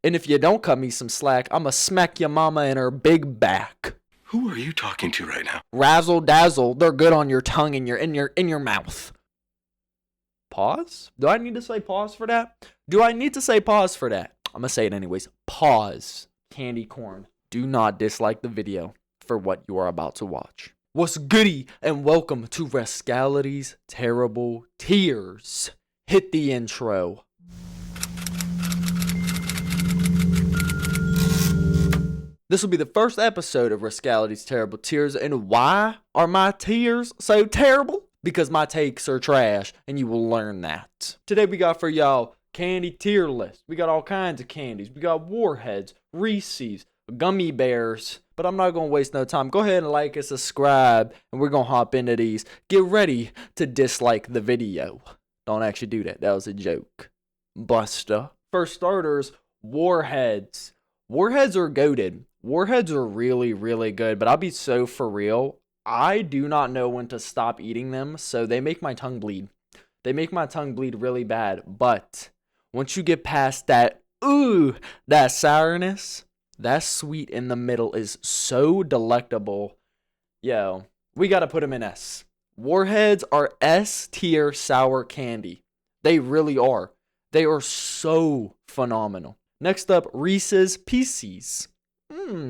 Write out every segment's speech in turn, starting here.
And if you don't cut me some slack, I'ma smack your mama in her big back. Who are you talking to right now? Razzle dazzle, they're good on your tongue and in your mouth. Pause? Do I need to say pause for that? Do I need to say pause for that? I'm gonna say it anyways. Pause. Candy corn. Do not dislike the video for what you are about to watch. What's goody, and welcome to Rascality's Terrible Tears. Hit the intro. This will be the first episode of Rascality's Terrible Tears, and why are my tears so terrible? Because my takes are trash, and you will learn that. Today we got for y'all candy tier list. We got all kinds of candies. We got Warheads, Reese's, Gummy Bears. But I'm not going to waste no time. Go ahead and like and subscribe, and we're going to hop into these. Get ready to dislike the video. Don't actually do that. That was a joke. Busta. For starters, Warheads. Warheads are goated. Warheads are really, really good, but I'll be so for real. I do not know when to stop eating them, so they make my tongue bleed. They make my tongue bleed really bad, but once you get past that, that sourness, that sweet in the middle is so delectable. Yo, we gotta put them in S. Warheads are S tier sour candy. They really are. They are so phenomenal. Next up, Reese's Pieces.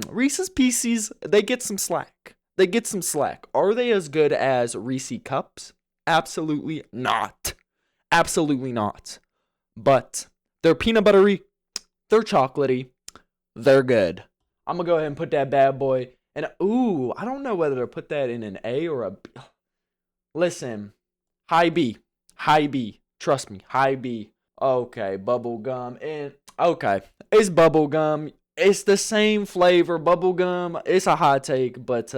Reese's Pieces, they get some slack. They get some slack. Are they as good as Reese Cups? Absolutely not. Absolutely not. But they're peanut buttery. They're chocolatey. They're good. I'm going to go ahead and put that bad boy. And I don't know whether to put that in an A or a B. Listen, high B. High B. Trust me, high B. Okay, bubble gum. And okay, it's bubble gum. It's the same flavor, bubble gum. It's a hot take, but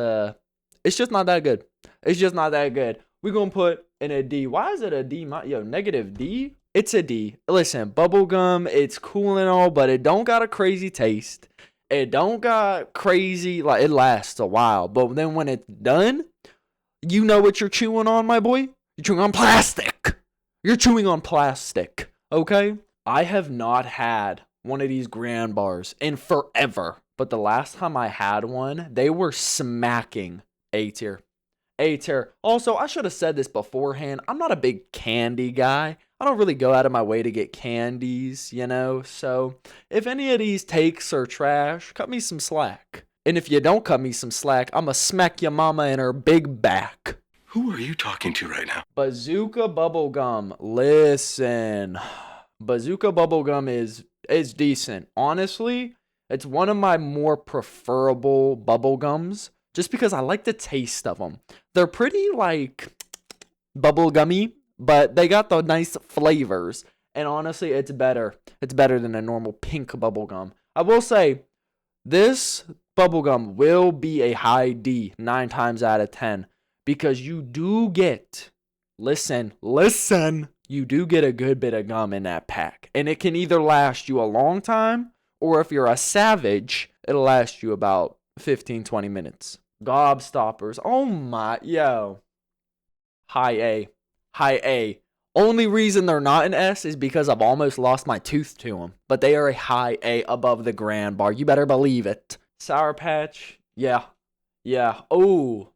it's just not that good. It's just not that good. We're going to put in a D. Why is it a D? Negative D? It's a D. Listen, bubble gum, it's cool and all, but it don't got a crazy taste. It don't got crazy, like, it lasts a while. But then when it's done, you know what you're chewing on, my boy? You're chewing on plastic. You're chewing on plastic, okay? I have not had one of these grand bars in forever. But the last time I had one, they were smacking A tier. A tier. Also, I should have said this beforehand. I'm not a big candy guy. I don't really go out of my way to get candies, you know? So, if any of these takes are trash, cut me some slack. And if you don't cut me some slack, I'ma smack your mama in her big back. Who are you talking to right now? Bazooka bubblegum. Listen. Bazooka bubblegum is decent. Honestly, it's one of my more preferable bubblegums just because I like the taste of them. They're pretty like bubblegummy, but they got the nice flavors. And honestly, it's better. It's better than a normal pink bubblegum. I will say, this bubblegum will be a high D 9 times out of 10 because you do get, listen, you do get a good bit of gum in that pack. And it can either last you a long time, or if you're a savage, it'll last you about 15-20 minutes. Gobstoppers. Oh my, yo. High A. High A. Only reason they're not an S is because I've almost lost my tooth to them. But they are a high A above the grand bar. You better believe it. Sour Patch. Yeah. Oh.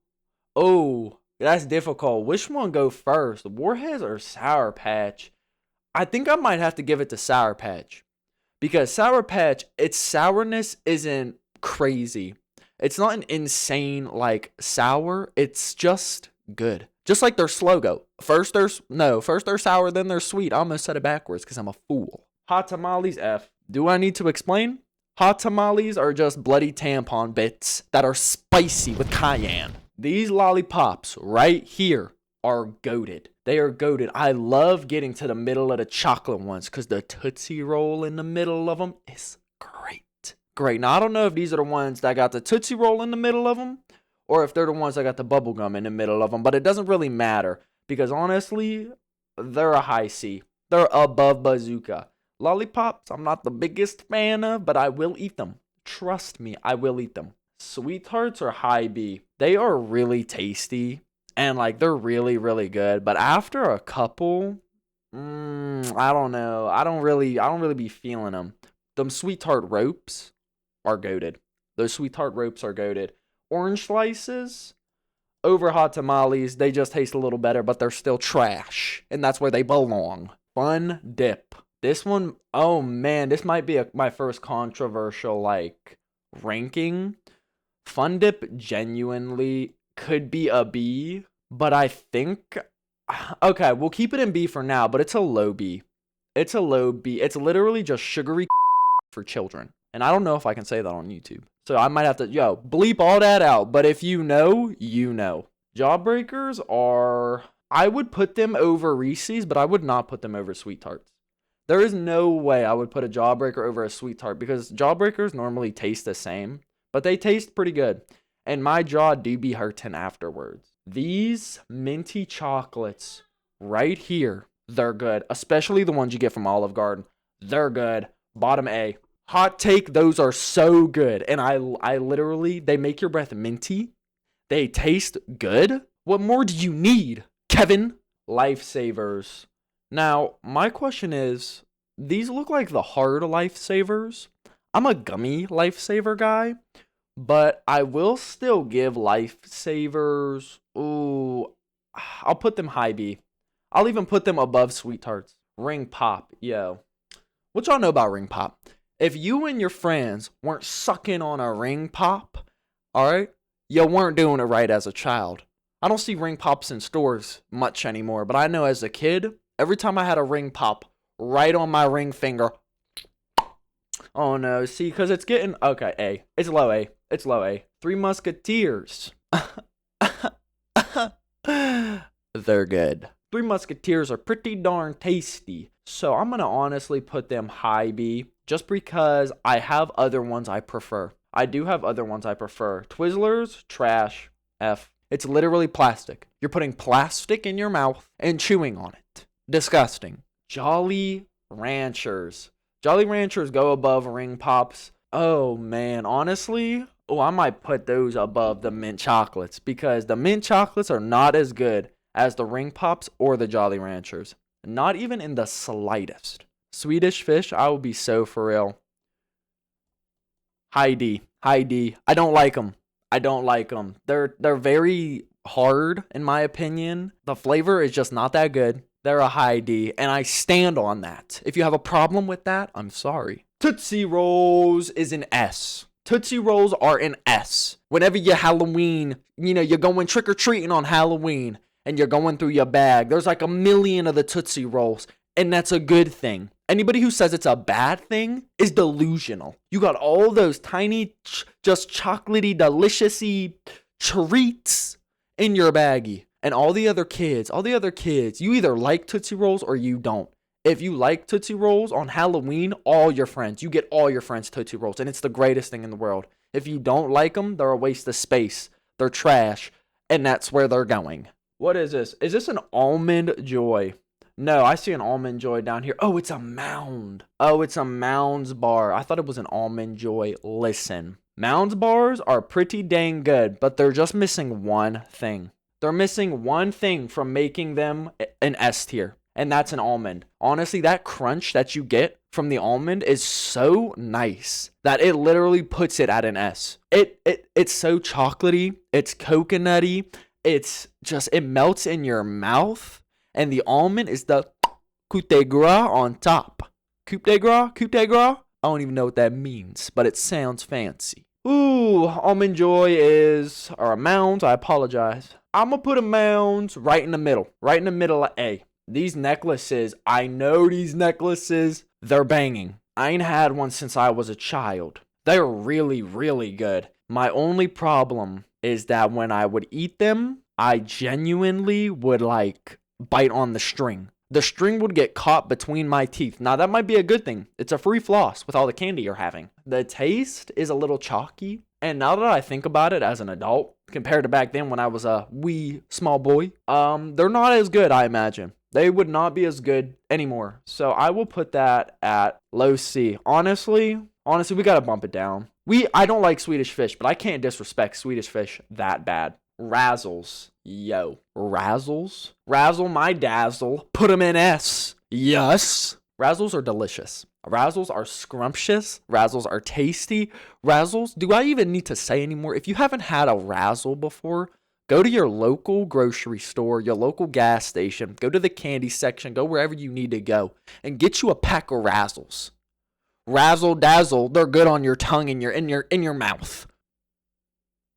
That's difficult. Which one go first? Warheads or Sour Patch? I think I might have to give it to Sour Patch. Because Sour Patch, its sourness isn't crazy. It's not an insane, like, sour. It's just good. Just like their slogan. First they're sour, then they're sweet. I almost said it backwards because I'm a fool. Hot tamales F. Do I need to explain? Hot tamales are just bloody tampon bits that are spicy with cayenne. These lollipops right here are goated. They are goated. I love getting to the middle of the chocolate ones because the Tootsie Roll in the middle of them is great. Great. Now, I don't know if these are the ones that got the Tootsie Roll in the middle of them or if they're the ones that got the bubble gum in the middle of them, but it doesn't really matter because honestly, they're a high C. They're above Bazooka. Lollipops, I'm not the biggest fan of, but I will eat them. Trust me, I will eat them. Sweet Tarts are high B. They are really tasty and like they're really, really good. But after a couple, I don't know. I don't really be feeling them. them sweet tart ropes are goated. Those sweet tart ropes are goated. Orange slices over hot tamales, they just taste a little better, but they're still trash. And that's where they belong. Fun dip. This one, oh man, this might be my first controversial, like, ranking. Fun dip genuinely could be a B, but I think, okay, we'll keep it in B for now, but it's a low B. It's a low B. It's literally just sugary for children. And I don't know if I can say that on YouTube. So I might have to, bleep all that out. But if you know, you know. Jawbreakers are, I would put them over Reese's, but I would not put them over Sweet Tarts. There is no way I would put a Jawbreaker over a Sweet Tart because Jawbreakers normally taste the same, but they taste pretty good. And my jaw do be hurting afterwards. These minty chocolates right here, they're good. Especially the ones you get from Olive Garden. They're good. Bottom A. Hot take, those are so good. And I literally, they make your breath minty. They taste good. What more do you need, Kevin? Lifesavers. Now, my question is, these look like the hard lifesavers. I'm a gummy lifesaver guy, but I will still give lifesavers, I'll put them high B. I'll even put them above Sweet Tarts. Ring Pop, yo. What y'all know about Ring Pop? If you and your friends weren't sucking on a Ring Pop, alright, you weren't doing it right as a child. I don't see Ring Pops in stores much anymore, but I know as a kid, every time I had a Ring Pop right on my ring finger, oh no, see, because it's getting, okay, A. It's low A. It's low A. Three Musketeers. They're good. Three Musketeers are pretty darn tasty. So I'm going to honestly put them high B just because I have other ones I prefer. I do have other ones I prefer. Twizzlers, trash, F. It's literally plastic. You're putting plastic in your mouth and chewing on it. Disgusting. Jolly Ranchers. Jolly Ranchers go above Ring Pops. Oh man, honestly, I might put those above the mint chocolates because the mint chocolates are not as good as the Ring Pops or the Jolly Ranchers. Not even in the slightest. Swedish Fish, I will be so for real. High D. High D. I don't like them. I don't like them. They're very hard, in my opinion. The flavor is just not that good. They're a high D, and I stand on that. If you have a problem with that, I'm sorry. Tootsie Rolls is an S. Tootsie Rolls are an S. Whenever you're Halloween, you're going trick-or-treating on Halloween, and you're going through your bag, there's like a million of the Tootsie Rolls, and that's a good thing. Anybody who says it's a bad thing is delusional. You got all those tiny, just chocolatey, delicious-y treats in your baggie. And all the other kids, you either like Tootsie Rolls or you don't. If you like Tootsie Rolls on Halloween, you get all your friends Tootsie Rolls, and it's the greatest thing in the world. If you don't like them, they're a waste of space. They're trash, and that's where they're going. What is this? Is this an Almond Joy? No, I see an Almond Joy down here. Oh, it's a Mound. Oh, it's a Mounds bar. I thought it was an Almond Joy. Listen, Mounds bars are pretty dang good, but they're just missing one thing. They're missing one thing from making them an S tier, and that's an almond. Honestly, that crunch that you get from the almond is so nice that it literally puts it at an S. It's so chocolatey, it's coconutty, it melts in your mouth, and the almond is the coup de grace on top. Coup de grace? I don't even know what that means, but it sounds fancy. Ooh, Almond Joy or a Mounds, I apologize. I'm going to put a Mounds right in the middle of A. These necklaces, I know these necklaces, they're banging. I ain't had one since I was a child. They're really, really good. My only problem is that when I would eat them, I genuinely would bite on the string. The string would get caught between my teeth. Now, that might be a good thing. It's a free floss with all the candy you're having. The taste is a little chalky. And now that I think about it as an adult, compared to back then when I was a wee small boy, they're not as good, I imagine. They would not be as good anymore. So I will put that at low C. Honestly, we got to bump it down. I don't like Swedish Fish, but I can't disrespect Swedish Fish that bad. Razzles. Yo. Razzles? Razzle my dazzle. Put them in S. Yes. Razzles are delicious. Razzles are scrumptious. Razzles are tasty. Razzles, do I even need to say anymore? If you haven't had a Razzle before, go to your local grocery store, your local gas station, go to the candy section, go wherever you need to go, and get you a pack of Razzles. Razzle dazzle, they're good on your tongue and in your mouth.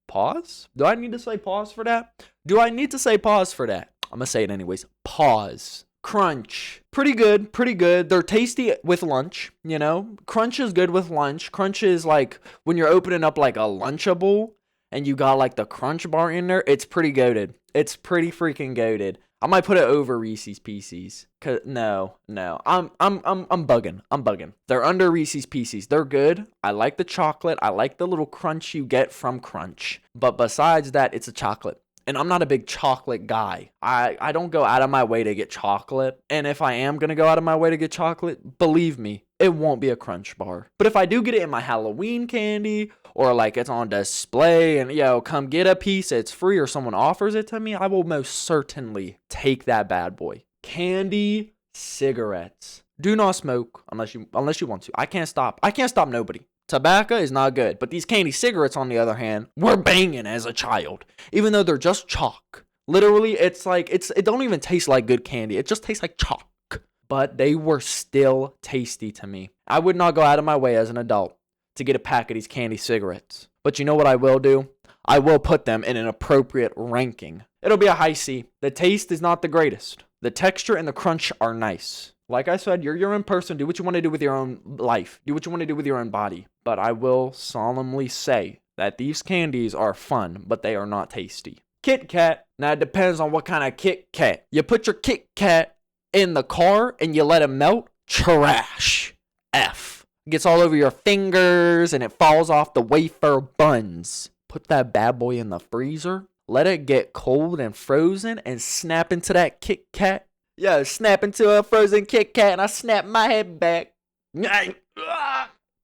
Pause? Do I need to say pause for that? Do I need to say pause for that? I'm gonna say it anyways. Pause. Crunch. Pretty good, pretty good. They're tasty with lunch, you know? Crunch is good with lunch. Crunch is like when you're opening up like a Lunchable and you got like the Crunch bar in there, it's pretty goated. It's pretty freaking goated. I might put it over Reese's Pieces. No. I'm bugging. They're under Reese's Pieces. They're good. I like the chocolate. I like the little crunch you get from Crunch. But besides that, it's a chocolate. And I'm not a big chocolate guy. I don't go out of my way to get chocolate. And if I am going to go out of my way to get chocolate, believe me, it won't be a Crunch bar. But if I do get it in my Halloween candy, or like it's on display and, come get a piece, it's free, or someone offers it to me, I will most certainly take that bad boy. Candy cigarettes. Do not smoke unless you want to. I can't stop nobody. Tobacco is not good, but these candy cigarettes, on the other hand, were banging as a child, even though they're just chalk. Literally, it don't even taste like good candy. It just tastes like chalk. But they were still tasty to me. I would not go out of my way as an adult to get a pack of these candy cigarettes. But you know what I will do? I will put them in an appropriate ranking. It'll be a high C. The taste is not the greatest. The texture and the crunch are nice. Like I said, you're your own person. Do what you want to do with your own life. Do what you want to do with your own body. But I will solemnly say that these candies are fun, but they are not tasty. KitKat. Now, it depends on what kind of KitKat. You put your KitKat in the car and you let it melt. Trash. F. It gets all over your fingers and it falls off the wafer buns. Put that bad boy in the freezer. Let it get cold and frozen and snap into that KitKat. Yo, snap into a frozen KitKat and I snap my head back.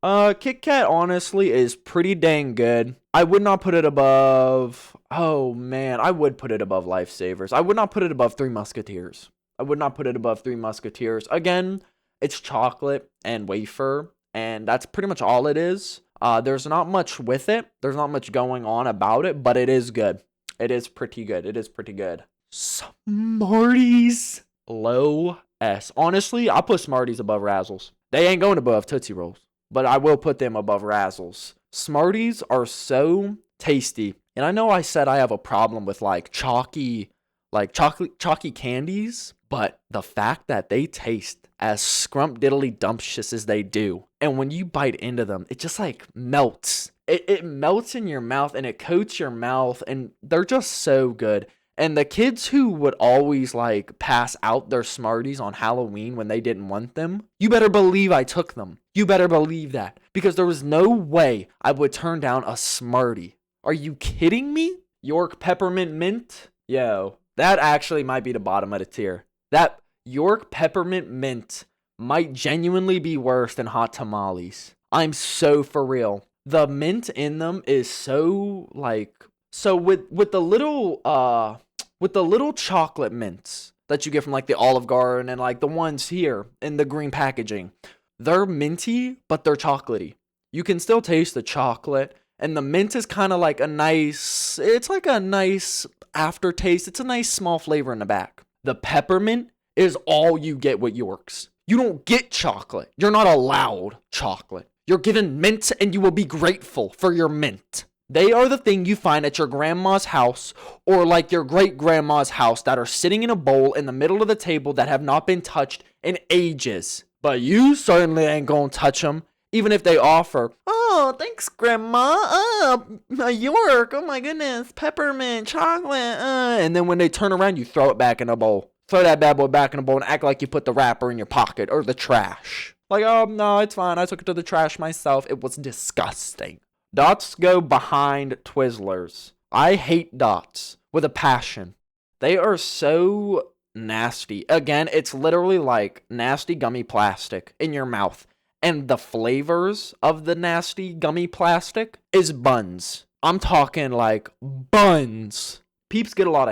KitKat honestly is pretty dang good. I would not put it above... Oh, man. I would put it above Lifesavers. I would not put it above Three Musketeers. Again, it's chocolate and wafer, and that's pretty much all it is. There's not much with it. There's not much going on about it, but it is good. It is pretty good. Smarties. Low S. Honestly, I'll put Smarties above Razzles. They ain't going above Tootsie Rolls, but I will put them above Razzles. Smarties are so tasty. And I know I said I have a problem with chalky candies, but the fact that they taste as scrumpdiddly-dumptious as they do, and when you bite into them, it just melts. It melts in your mouth and it coats your mouth, and they're just so good. And the kids who would always pass out their Smarties on Halloween when they didn't want them, you better believe I took them. You better believe that. Because there was no way I would turn down a Smartie. Are you kidding me? York Peppermint Mint? Yo, that actually might be the bottom of the tier. That York Peppermint Mint might genuinely be worse than hot tamales. I'm so for real. The mint in them is so with the little chocolate mints that you get from the Olive Garden and the ones here in the green packaging, they're minty, but they're chocolatey. You can still taste the chocolate, and the mint is kind of a nice aftertaste. It's a nice small flavor in the back. The peppermint is all you get with Yorks. You don't get chocolate. You're not allowed chocolate. You're given mint, and you will be grateful for your mint. They are the thing you find at your grandma's house or your great-grandma's house that are sitting in a bowl in the middle of the table that have not been touched in ages. But you certainly ain't gonna touch them, even if they offer, "Oh, thanks, Grandma. York. Oh, my goodness. Peppermint, chocolate. And then when they turn around, you throw it back in a bowl. Throw that bad boy back in a bowl and act like you put the wrapper in your pocket or the trash. Oh, no, it's fine. I took it to the trash myself. It was disgusting. Dots go behind Twizzlers. I hate dots with a passion. They are so nasty. Again, it's literally nasty gummy plastic in your mouth. And the flavors of the nasty gummy plastic is buns. I'm talking buns. Peeps get a lot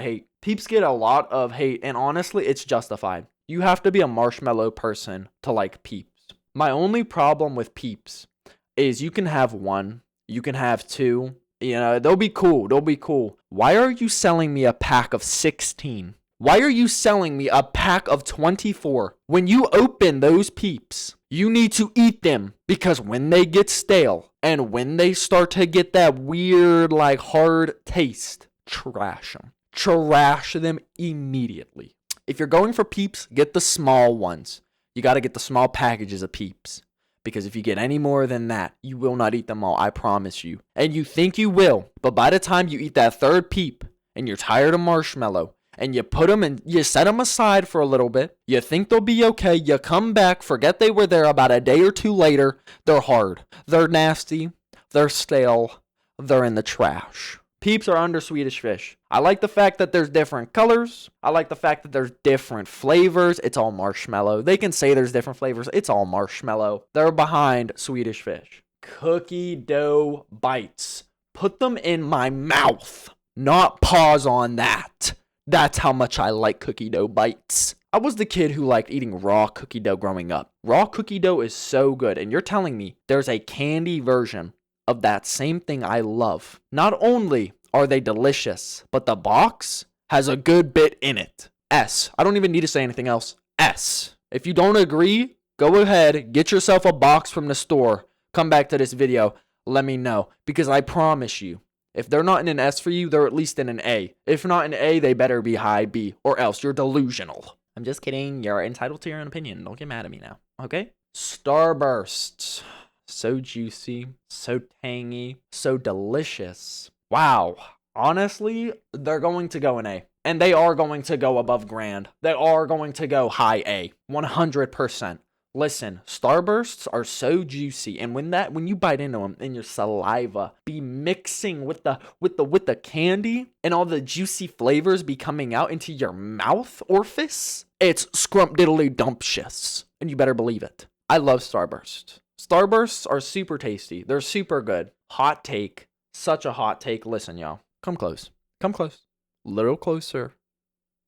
of hate. And honestly, it's justified. You have to be a marshmallow person to like Peeps. My only problem with Peeps is you can have one, you can have two, they'll be cool. Why are you selling me a pack of 16? Why are you selling me a pack of 24? When you open those Peeps, you need to eat them, because when they get stale and when they start to get that weird, like, hard taste, trash them. Trash them immediately. If you're going for Peeps, get the small ones. You got to get the small packages of Peeps, because if you get any more than that, you will not eat them all, I promise you. And you think you will, but by the time you eat that third Peep and you're tired of marshmallow, and you put them and you set them aside for a little bit, you think they'll be okay, you come back, forget they were there, about a day or two later, they're hard, they're nasty, they're stale, they're in the trash. Peeps are under Swedish Fish. I like the fact that there's different colors. I like the fact that there's different flavors. It's all marshmallow. They can say there's different flavors. It's all marshmallow. They're behind Swedish Fish. Cookie dough bites. Put them in my mouth. Not pause on that. That's how much I like cookie dough bites. I was the kid who liked eating raw cookie dough growing up. Raw cookie dough is so good, and you're telling me there's a candy version of that same thing I love. Not only are they delicious, but the box has a good bit in it. S. I don't even need to say anything else. S. If you don't agree, go ahead, get yourself a box from the store. Come back to this video, let me know, because I promise you, if they're not in an S for you, they're at least in an A. If not an A, they better be high B, or else you're delusional. I'm just kidding. You're entitled to your own opinion. Don't get mad at me now, okay? Starburst. So juicy, so tangy, so delicious. Wow. Honestly, they're going to go in A. And they are going to go above grand. They are going to go high A. 100%. Listen, Starbursts are so juicy, and when you bite into them and your saliva be mixing with the candy and all the juicy flavors be coming out into your mouth orifice, it's scrumpdiddly-dumptious, and you better believe it. I love Starburst. Starbursts are super tasty. They're super good. Hot take. Such a hot take. Listen, y'all. Come close. Come close. Little closer.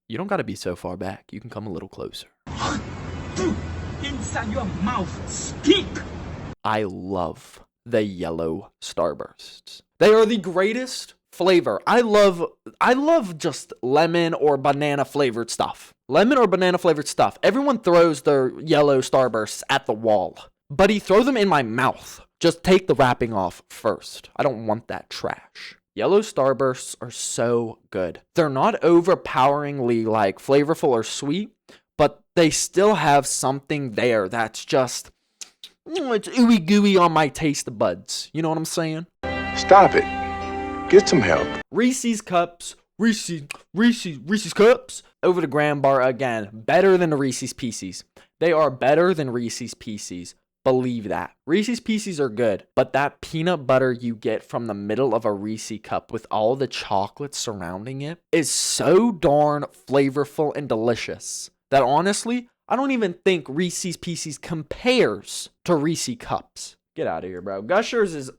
You don't gotta be so far back. You can come a little closer. Inside your mouth, stick! I love the yellow Starbursts. They are the greatest flavor. I love just lemon or banana flavored stuff. Lemon or banana flavored stuff. Everyone throws their yellow Starbursts at the wall. Buddy, throw them in my mouth. Just take the wrapping off first. I don't want that trash. Yellow Starbursts are so good. They're not overpoweringly like flavorful or sweet, but they still have something there that's just, it's ooey gooey on my taste buds. You know what I'm saying? Stop it. Get some help. Reese's Cups. Reese's Cups. Over the Grand Bar again. Better than the Reese's Pieces. They are better than Reese's Pieces. Believe that. Reese's Pieces are good, but that peanut butter you get from the middle of a Reese cup with all the chocolate surrounding it is so darn flavorful and delicious that honestly, I don't even think Reese's Pieces compares to Reese cups. Get out of here, bro. Gushers is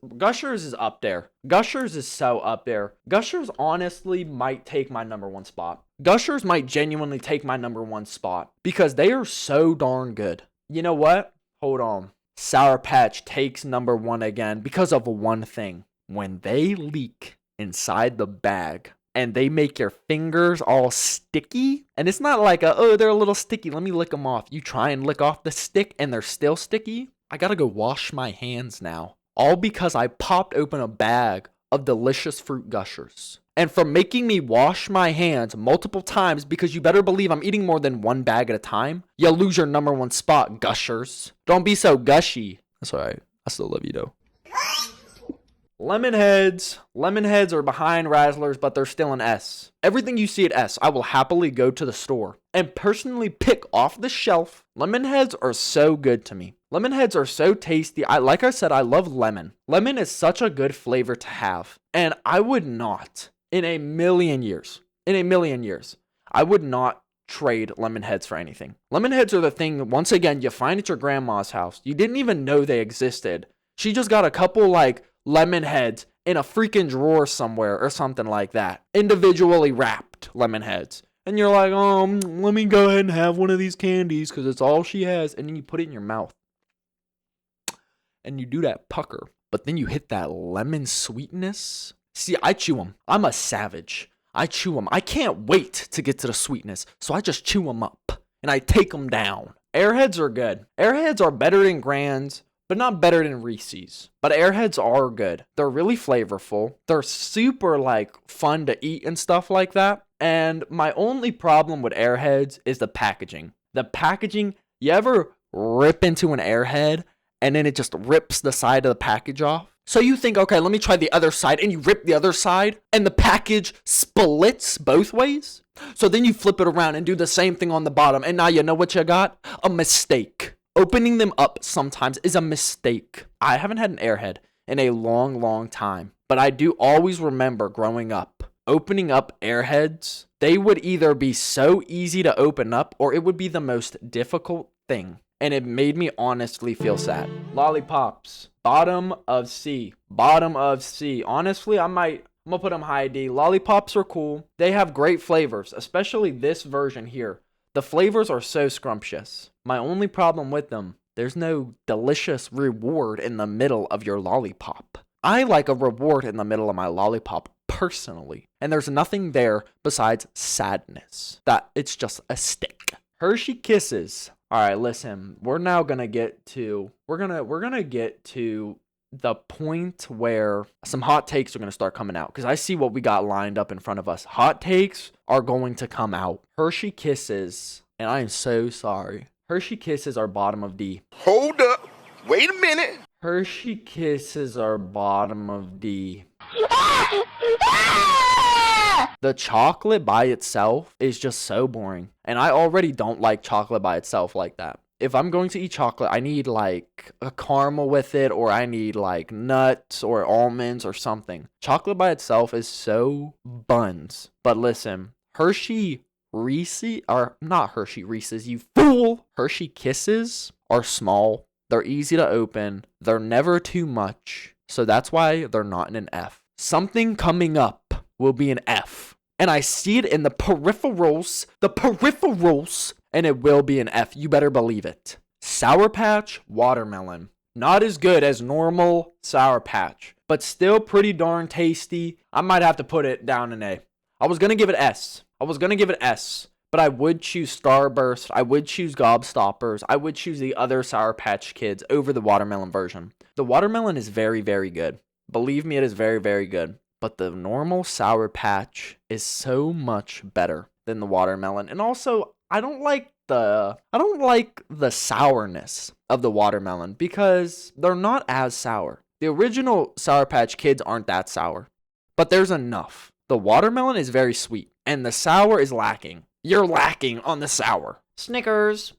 up there. Gushers is so up there. Gushers honestly might take my number one spot. Gushers might genuinely take my number one spot because they are so darn good. You know what? Hold on. Sour Patch takes number one again because of one thing. When they leak inside the bag and they make your fingers all sticky, and it's not like they're a little sticky, let me lick them off. You try and lick off the stick and they're still sticky. I gotta go wash my hands now. All because I popped open a bag of delicious fruit Gushers. And for making me wash my hands multiple times, because you better believe I'm eating more than one bag at a time, you lose your number one spot, Gushers. Don't be so gushy. That's alright. I still love you though. Lemonheads. Lemonheads are behind Razzlers, but they're still an S. Everything you see at S, I will happily go to the store and personally pick off the shelf. Lemonheads are so good to me. Lemonheads are so tasty. Like I said, I love lemon. Lemon is such a good flavor to have. And I would not, in a million years, I would not trade Lemonheads for anything. Lemonheads are the thing, once again, you find at your grandma's house. You didn't even know they existed. She just got a couple, Lemonheads in a freaking drawer somewhere or something like that. Individually wrapped Lemonheads. And you're like, let me go ahead and have one of these candies because it's all she has. And then you put it in your mouth. and you do that pucker, but then you hit that lemon sweetness. See, I chew them. I'm a savage. I chew them. I can't wait to get to the sweetness, so I just chew them up, and I take them down. Airheads are good. Airheads are better than Grands, but not better than Reese's. But Airheads are good. They're really flavorful. They're super, like, fun to eat and stuff like that. And my only problem with Airheads is the packaging. The packaging, you ever rip into an Airhead, and then it just rips the side of the package off? So you think, okay, let me try the other side, and you rip the other side, and the package splits both ways? So then you flip it around and do the same thing on the bottom, and now you know what you got? A mistake. Opening them up sometimes is a mistake. I haven't had an Airhead in a long, long time, but I do always remember growing up, opening up Airheads, they would either be so easy to open up, or it would be the most difficult thing. And it made me honestly feel sad. Lollipops, bottom of C. Bottom of C. Honestly, I'm gonna put them high D. Lollipops are cool. They have great flavors, especially this version here. The flavors are so scrumptious. My only problem with them, there's no delicious reward in the middle of your lollipop. I like a reward in the middle of my lollipop personally, and there's nothing there besides sadness. That it's just a stick. Hershey Kisses. All right, listen. We're now gonna get to we're gonna get to the point where some hot takes are gonna start coming out, because I see what we got lined up in front of us. Hot takes are going to come out. Hershey Kisses, and I am so sorry. Hershey Kisses are bottom of D. Hold up. Wait a minute. Hershey Kisses are bottom of D. The chocolate by itself is just so boring. And I already don't like chocolate by itself like that. If I'm going to eat chocolate, I need like a caramel with it, or I need like nuts or almonds or something. Chocolate by itself is so buns. But listen, Hershey Reese, or not Hershey Reese's, you fool! Hershey Kisses are small. They're easy to open. They're never too much. So that's why they're not in an F. Something coming up will be an F. And I see it in the peripherals, and it will be an F. You better believe it. Sour Patch Watermelon. Not as good as normal Sour Patch, but still pretty darn tasty. I might have to put it down an A. I was going to give it S. But I would choose Starburst. I would choose Gobstoppers. I would choose the other Sour Patch Kids over the watermelon version. The watermelon is very, very good. Believe me, it is very, very good. But the normal Sour Patch is so much better than the watermelon. And also, I don't like the sourness of the watermelon, because they're not as sour. The original Sour Patch Kids aren't that sour, but there's enough. The watermelon is very sweet, and the sour is lacking. You're lacking on the sour. Snickers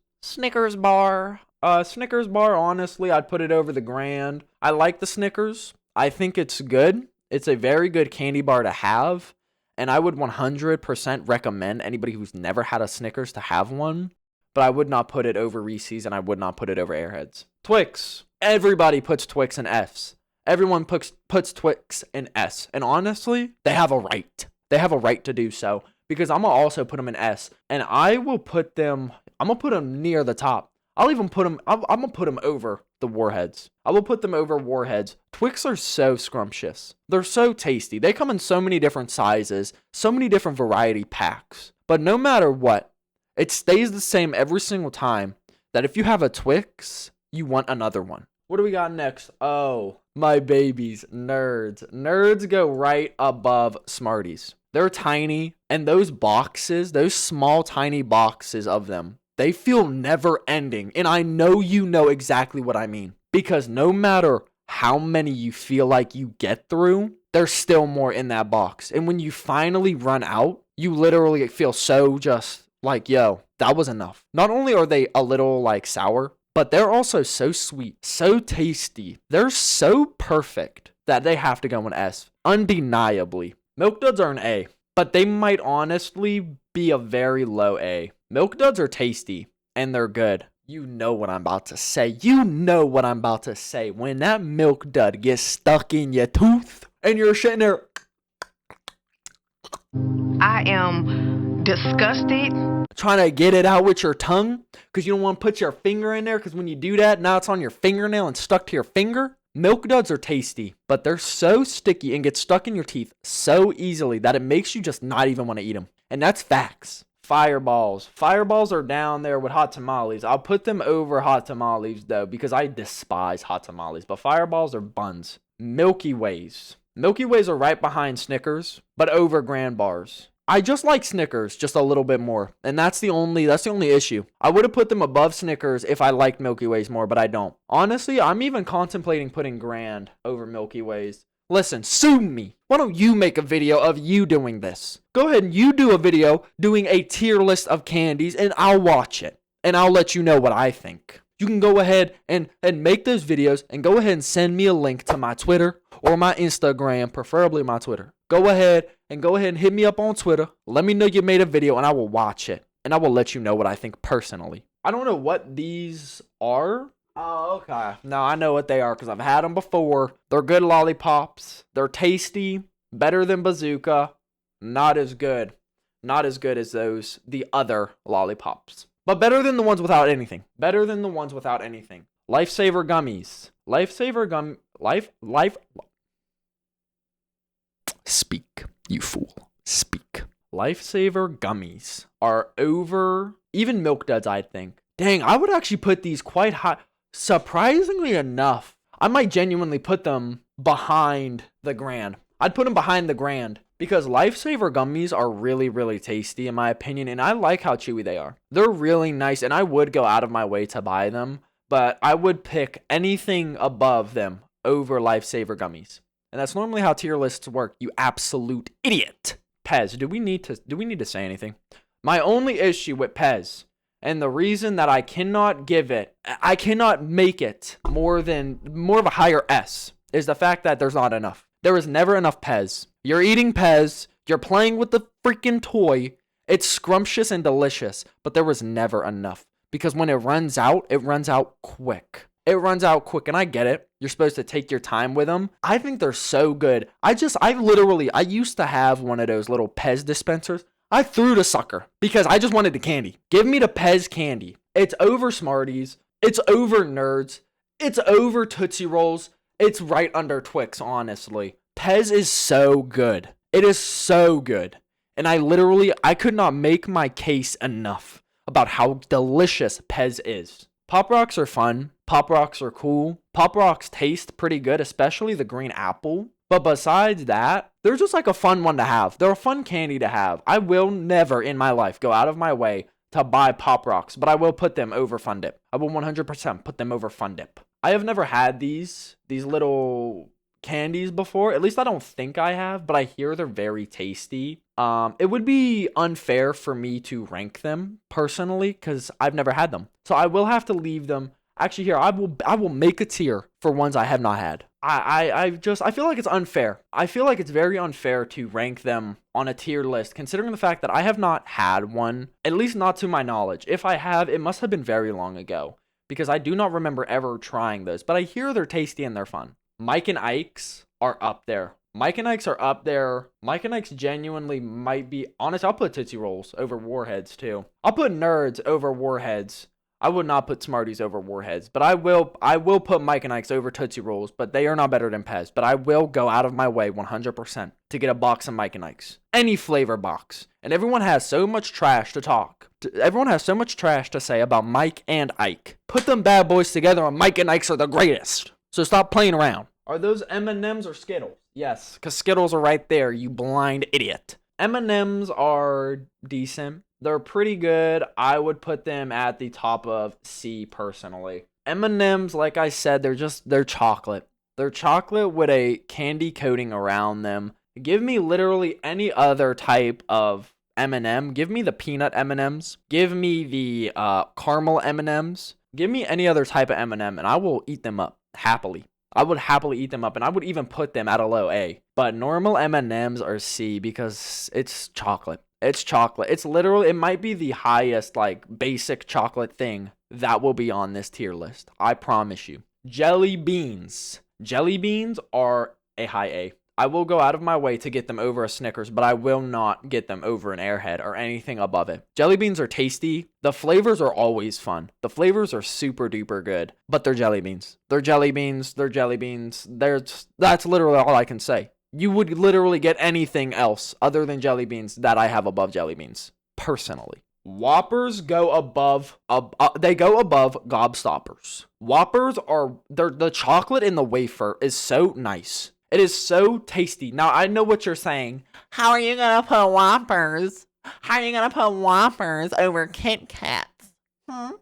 bar. Snickers bar, honestly, I'd put it over the Grand. I like the Snickers. I think it's good. It's a very good candy bar to have, and I would 100% recommend anybody who's never had a Snickers to have one, but I would not put it over Reese's, and I would not put it over Airheads. Twix. Everybody puts Twix in F's. Everyone puts Twix in S, and honestly, they have a right. They have a right to do so, because I'm going to also put them in S, and I'm going to put them near the top. I'm going to put them over the Warheads. I will put them over Warheads. Twix are so scrumptious. They're so tasty. They come in so many different sizes, so many different variety packs. But no matter what, it stays the same every single time, that if you have a Twix, you want another one. What do we got next? Oh, my babies, Nerds. Nerds go right above Smarties. They're tiny, and those boxes, those small, tiny boxes of them, they feel never ending, and I know you know exactly what I mean. Because no matter how many you feel like you get through, there's still more in that box. And when you finally run out, you literally feel so just like, yo, that was enough. Not only are they a little like sour, but they're also so sweet, so tasty. They're so perfect that they have to go in S, undeniably. Milk Duds are an A, but they might honestly be a very low A. Milk Duds are tasty, and they're good. You know what I'm about to say. When that Milk Dud gets stuck in your tooth, and you're sitting there. I am disgusted trying to get it out with your tongue because you don't want to put your finger in there, because when you do that, now it's on your fingernail and stuck to your finger. Milk duds are tasty, but they're so sticky and get stuck in your teeth so easily that it makes you just not even want to eat them. And that's facts. Fireballs. Fireballs are down there with hot tamales. I'll put them over hot tamales though, because I despise hot tamales. But fireballs are buns. Milky Ways. Milky Ways are right behind Snickers, but over Grand Bars. I just like Snickers just a little bit more, and that's the only issue. I would have put them above Snickers if I liked Milky Ways more, but I don't. Honestly, I'm even contemplating putting Grand over Milky Ways. Listen, sue me. Why don't you make a video of you doing this? Go ahead and you do a video doing a tier list of candies, and I'll watch it, and I'll let you know what I think. You can go ahead and make those videos, and go ahead and send me a link to my Twitter or my Instagram, preferably my Twitter. Go ahead and hit me up on Twitter. Let me know you made a video, and I will watch it, and I will let you know what I think personally. I don't know what these are. Oh, okay. No, I know what they are because I've had them before. They're good lollipops. They're tasty. Better than Bazooka. Not as good. Not as good as the other lollipops. But better than the ones without anything. Better than the ones without anything. Lifesaver gummies. Speak, you fool. Speak. Lifesaver gummies are over even Milk Duds, I think. Dang, I would actually put these quite high. Surprisingly enough, I might genuinely put them behind the Grand. I'd put them behind the Grand because Lifesaver gummies are really, really tasty in my opinion, and I like how chewy they are. They're really nice, and I would go out of my way to buy them, but I would pick anything above them over Lifesaver gummies. And that's normally how tier lists work, you absolute idiot. Pez, do we need to say anything? My only issue with Pez, and the reason that I cannot make it more of a higher S, is the fact that there's not enough. There is never enough Pez. You're eating Pez, you're playing with the freaking toy, it's scrumptious and delicious, but there was never enough. Because when it runs out quick. It runs out quick, and I get it. You're supposed to take your time with them. I think they're so good. I used to have one of those little Pez dispensers. I threw the sucker because I just wanted the candy. Give me the Pez candy. It's over Smarties. It's over Nerds. It's over Tootsie Rolls. It's right under Twix, honestly. Pez is so good. It is so good. And I could not make my case enough about how delicious Pez is. Pop Rocks are fun. Pop Rocks are cool. Pop Rocks taste pretty good, especially the green apple. But besides that, they're just like a fun one to have. They're a fun candy to have. I will never in my life go out of my way to buy Pop Rocks, but I will put them over Fun Dip. I will 100% put them over Fun Dip. I have never had these little candies before. At least I don't think I have, but I hear they're very tasty. It would be unfair for me to rank them personally because I've never had them. So I will have to leave them. Actually, here, I will make a tier for ones I have not had. I feel like it's unfair. I feel like it's very unfair to rank them on a tier list, considering the fact that I have not had one, at least not to my knowledge. If I have, it must have been very long ago, because I do not remember ever trying those, but I hear they're tasty and they're fun. Mike and Ike's are up there. Mike and Ike's are up there. Mike and Ike's genuinely might be, honest, I'll put Tootsie Rolls over Warheads too. I'll put Nerds over Warheads. I would not put Smarties over Warheads, but I will put Mike and Ike's over Tootsie Rolls, but they are not better than Pez. But I will go out of my way 100% to get a box of Mike and Ike's. Any flavor box. And everyone has so much trash to talk. Everyone has so much trash to say about Mike and Ike. Put them bad boys together and Mike and Ike's are the greatest. So stop playing around. Are those M&Ms or Skittles? Yes, because Skittles are right there, you blind idiot. M&Ms are decent. They're pretty good. I would put them at the top of C personally. M&Ms, like I said, they're chocolate. They're chocolate with a candy coating around them. Give me literally any other type of M&M. Give me the peanut M&Ms. Give me the caramel M&Ms. Give me any other type of M&M, and I will eat them up happily. I would happily eat them up, and I would even put them at a low A. But normal M&Ms are C because it's chocolate. It's chocolate. It's literally, it might be the highest, like, basic chocolate thing that will be on this tier list. I promise you. Jelly beans. Jelly beans are a high A. I will go out of my way to get them over a Snickers, but I will not get them over an Airhead or anything above it. Jelly beans are tasty. The flavors are always fun. The flavors are super duper good, but they're jelly beans. They're jelly beans. They're jelly beans. That's literally all I can say. You would literally get anything else other than jelly beans that I have above jelly beans, personally. Whoppers go above, they go above Gobstoppers. Whoppers the chocolate in the wafer is so nice. It is so tasty. Now, I know what you're saying. How are you going to put Whoppers? How are you going to put Whoppers over KitKats? How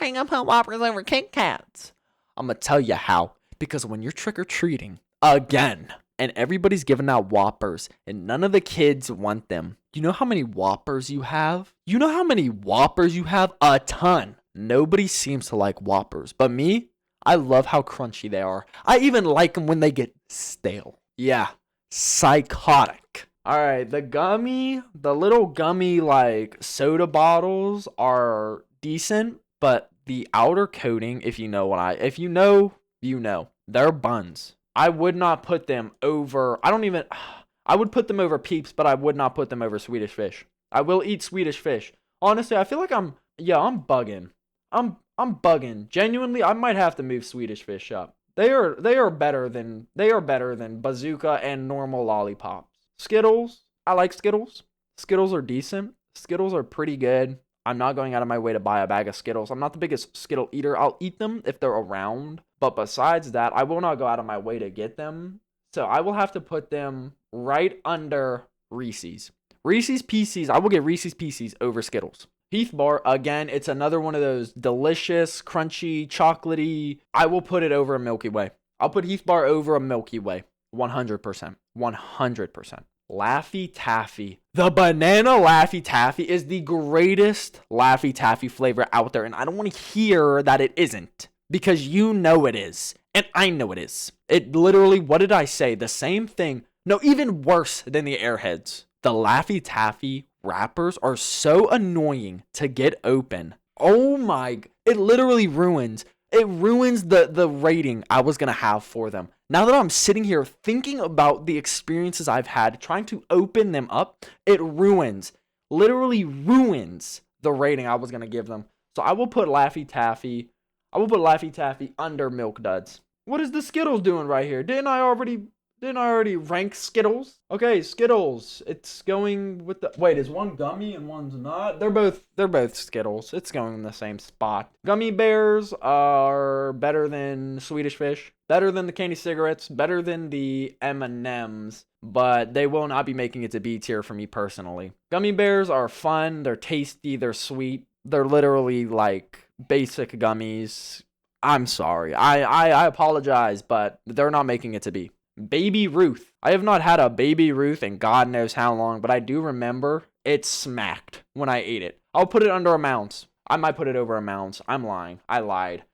are you going to put Whoppers over KitKats? I'm going to tell you how. Because when you're trick-or-treating, again, and everybody's giving out Whoppers, and none of the kids want them, you know how many Whoppers you have? You know how many Whoppers you have? A ton. Nobody seems to like Whoppers. But me, I love how crunchy they are. I even like them when they get stale. Yeah, psychotic. All right, the little gummy like soda bottles are decent, but the outer coating, if you know, you know, they're buns. I would not put them over, I would put them over Peeps, but I would not put them over Swedish Fish. I will eat Swedish Fish. Honestly, I feel like I'm bugging. I'm bugging. Genuinely, I might have to move Swedish Fish up. They are better than Bazooka and normal lollipops. Skittles, I like Skittles. Skittles are decent. Skittles are pretty good. I'm not going out of my way to buy a bag of Skittles. I'm not the biggest Skittle eater. I'll eat them if they're around. But besides that, I will not go out of my way to get them. So I will have to put them right under Reese's. Reese's Pieces, I will get Reese's Pieces over Skittles. Heath Bar, again, it's another one of those delicious, crunchy, chocolatey. I will put it over a Milky Way. I'll put Heath Bar over a Milky Way. 100%. 100%. Laffy Taffy. The banana Laffy Taffy is the greatest Laffy Taffy flavor out there. And I don't want to hear that it isn't. Because you know it is. And I know it is. It literally, what did I say? The same thing. No, even worse than the Airheads. The Laffy Taffy wrappers are so annoying to get open. Oh my, it literally ruins the rating I was going to have for them. Now that I'm sitting here thinking about the experiences I've had trying to open them up, it literally ruins the rating I was going to give them. So I will put Laffy Taffy under Milk Duds. What is the Skittles doing right here? Didn't I already rank Skittles? Okay, Skittles. It's going with the... Wait, is one gummy and one's not? They're both Skittles. It's going in the same spot. Gummy Bears are better than Swedish Fish. Better than the candy cigarettes. Better than the M&Ms. But they will not be making it to B tier for me personally. Gummy Bears are fun. They're tasty. They're sweet. They're literally like basic gummies. I'm sorry. I apologize, but they're not making it to B. Baby Ruth. I have not had a Baby Ruth in God knows how long, but I do remember it smacked when I ate it. I'll put it under a Mounds. I might put it over a Mounds. I'm lying. I lied.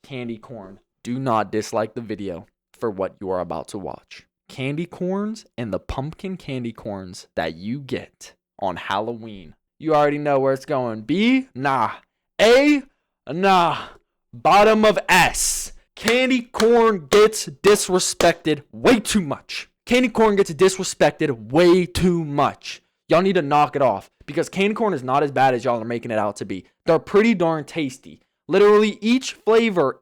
Candy corn. Do not dislike the video for what you are about to watch. Candy corns and the pumpkin candy corns that you get on Halloween. You already know where it's going. B? Nah. A? Nah. Bottom of S. Candy corn gets disrespected way too much. Candy corn gets disrespected way too much. Y'all need to knock it off because candy corn is not as bad as y'all are making it out to be. They're pretty darn tasty. Literally each layer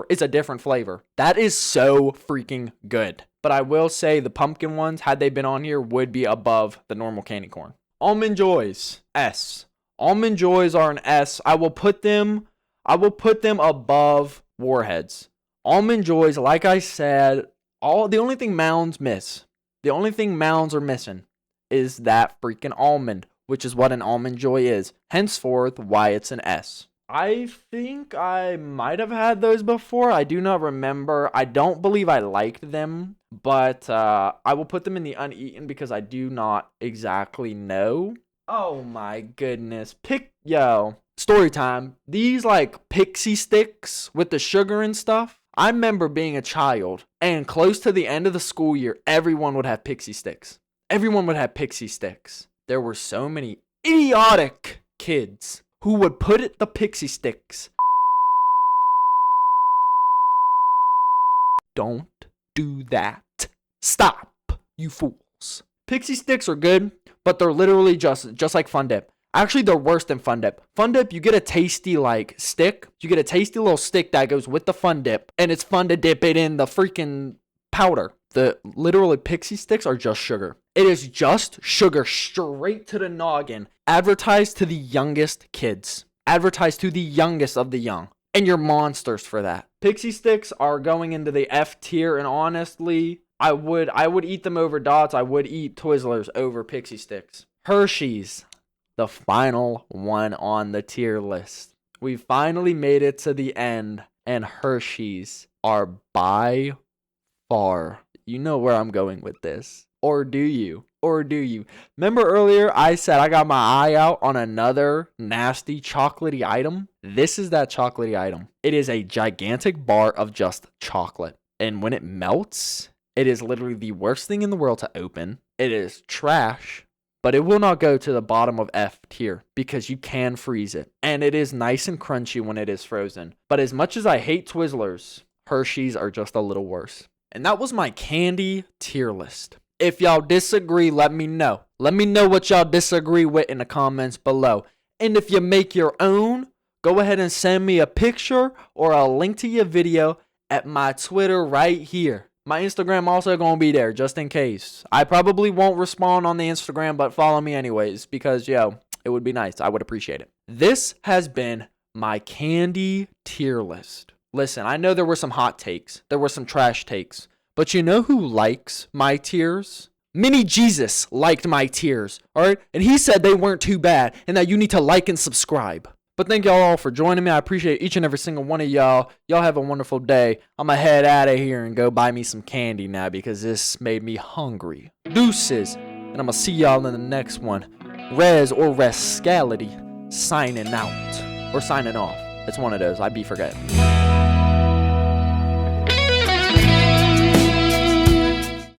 is a different flavor. That is so freaking good. But I will say the pumpkin ones, had they been on here, would be above the normal candy corn. Almond Joys, S. Almond Joys are an S. I will put them above Warheads. Almond Joys, like I said, the only thing Mounds are missing is that freaking almond, which is what an Almond Joy is. Henceforth, why it's an S. I think I might have had those before. I do not remember. I don't believe I liked them, but I will put them in the uneaten because I do not exactly know. Oh my goodness. Story time. These like pixie sticks with the sugar and stuff. I remember being a child and close to the end of the school year, everyone would have pixie sticks. There were so many idiotic kids who would put the pixie sticks. Don't do that. Stop, you fools. Pixie Sticks are good, but they're literally just like Fun Dip. Actually, they're worse than Fun Dip. Fun Dip, you get a tasty, like, stick. You get a tasty little stick that goes with the Fun Dip, and it's fun to dip it in the freaking powder. The literally Pixie Sticks are just sugar. It is just sugar straight to the noggin. Advertised to the youngest kids. Advertised to the youngest of the young. And you're monsters for that. Pixie Sticks are going into the F tier, and honestly, I would eat them over Dots. I would eat Twizzlers over Pixie Sticks. Hershey's, the final one on the tier list. We finally made it to the end, and Hershey's are by far. You know where I'm going with this. Or do you? Or do you? Remember earlier I said I got my eye out on another nasty chocolatey item? This is that chocolatey item. It is a gigantic bar of just chocolate. And when it melts, it is literally the worst thing in the world to open. It is trash, but it will not go to the bottom of F tier because you can freeze it. And it is nice and crunchy when it is frozen. But as much as I hate Twizzlers, Hershey's are just a little worse. And that was my candy tier list. If y'all disagree, let me know. Let me know what y'all disagree with in the comments below. And if you make your own, go ahead and send me a picture or a link to your video at my Twitter right here. My Instagram also going to be there just in case. I probably won't respond on the Instagram, but follow me anyways because, it would be nice. I would appreciate it. This has been my candy tier list. Listen, I know there were some hot takes. There were some trash takes. But you know who likes my tiers? Mini Jesus liked my tiers, alright? And he said they weren't too bad and that you need to like and subscribe. But thank y'all all for joining me. I appreciate each and every single one of y'all. Y'all have a wonderful day. I'm going to head out of here and go buy me some candy now because this made me hungry. Deuces. And I'm going to see y'all in the next one. Rez or Rescality signing out. Or signing off. It's one of those. I be forgetting.